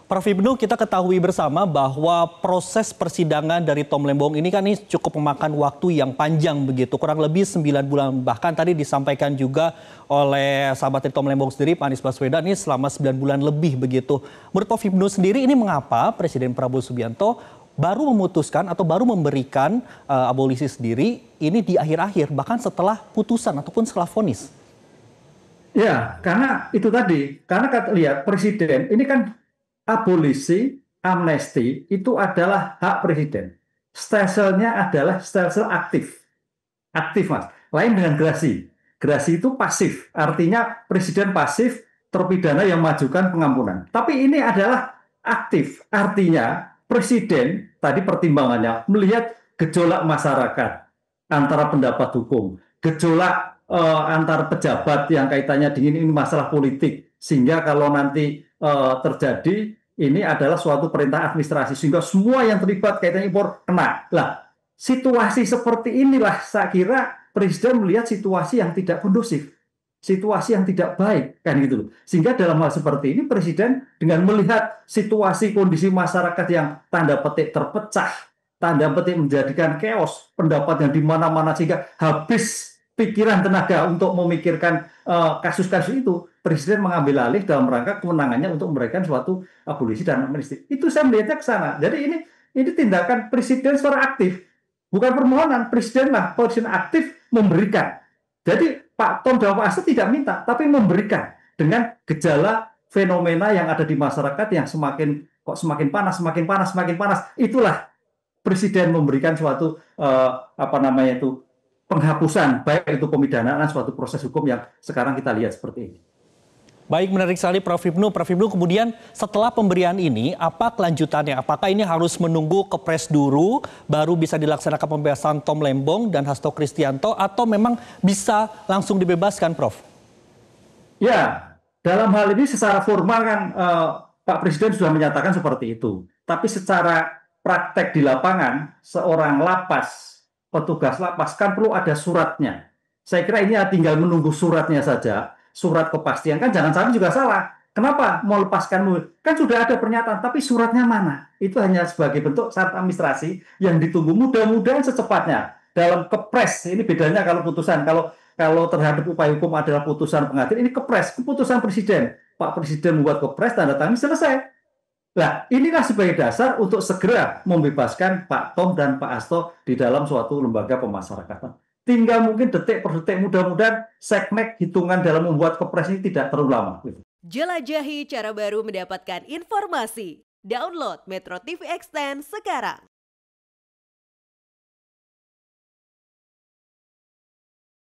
Prof. Ibnu, kita ketahui bersama bahwa proses persidangan dari Tom Lembong ini kan cukup memakan waktu yang panjang begitu, kurang lebih 9 bulan. Bahkan tadi disampaikan juga oleh sahabat dari Tom Lembong sendiri, Pak Anies Baswedan, ini selama 9 bulan lebih begitu. Menurut Prof. Ibnu sendiri, ini mengapa Presiden Prabowo Subianto baru memutuskan atau baru memberikan abolisi sendiri ini di akhir-akhir, bahkan setelah putusan ataupun setelah vonis? Ya, karena itu tadi, karena kita lihat Presiden ini kan abolisi, amnesti itu adalah hak presiden. Stelsel-nya adalah stelsel aktif. Aktif, Mas. Lain dengan gerasi. Gerasi itu pasif. Artinya presiden pasif, terpidana yang mengajukan pengampunan. Tapi ini adalah aktif. Artinya presiden, tadi pertimbangannya, melihat gejolak masyarakat antara pendapat hukum, gejolak antar pejabat yang kaitannya dengan ini masalah politik. Sehingga kalau nanti terjadi, ini adalah suatu perintah administrasi sehingga semua yang terlibat kaitan impor kena. Lah, situasi seperti inilah saya kira presiden melihat situasi yang tidak kondusif, situasi yang tidak baik kan gitu loh. Sehingga dalam hal seperti ini presiden dengan melihat situasi kondisi masyarakat yang tanda petik terpecah, tanda petik menjadikan chaos, pendapat yang di mana-mana sehingga habis pikiran tenaga untuk memikirkan kasus-kasus itu, presiden mengambil alih dalam rangka kewenangannya untuk memberikan suatu abolisi dan amnesti. Itu saya melihatnya ke sana. Jadi ini tindakan presiden secara aktif, bukan permohonan. Presiden aktif memberikan. Jadi Pak Tom dan Pak Hasto tidak minta, tapi memberikan dengan gejala fenomena yang ada di masyarakat yang semakin panas, semakin panas, semakin panas. Itulah presiden memberikan suatu penghapusan, baik itu pemidanaan, suatu proses hukum yang sekarang kita lihat seperti ini. Baik, menarik sekali Prof. Ibnu. Prof. Ibnu, kemudian setelah pemberian ini, apa kelanjutannya? Apakah ini harus menunggu Kepres dulu, baru bisa dilaksanakan pembebasan Tom Lembong dan Hasto Kristianto, atau memang bisa langsung dibebaskan, Prof? Ya, dalam hal ini secara formal kan Pak Presiden sudah menyatakan seperti itu. Tapi secara praktek di lapangan, seorang lapas, petugas lapas kan perlu ada suratnya. Saya kira ini tinggal menunggu suratnya saja, surat kepastian. Kan jangan sampai juga salah. Kenapa mau lepaskan? Kan sudah ada pernyataan, tapi suratnya mana? Itu hanya sebagai bentuk syarat administrasi yang ditunggu. Mudah-mudahan secepatnya. Dalam Kepres, ini bedanya kalau putusan. Kalau terhadap upaya hukum adalah putusan pengadilan, ini Kepres, keputusan Presiden. Pak Presiden membuat Kepres, tanda tangan, selesai. Nah, inilah sebagai dasar untuk segera membebaskan Pak Tom dan Pak Hasto di dalam suatu lembaga pemasyarakatan. Tinggal mungkin detik per detik, mudah-mudahan sekmek hitungan dalam membuat Kepres ini tidak terlalu lama. Jelajahi cara baru mendapatkan informasi. Download Metro TV Extend sekarang.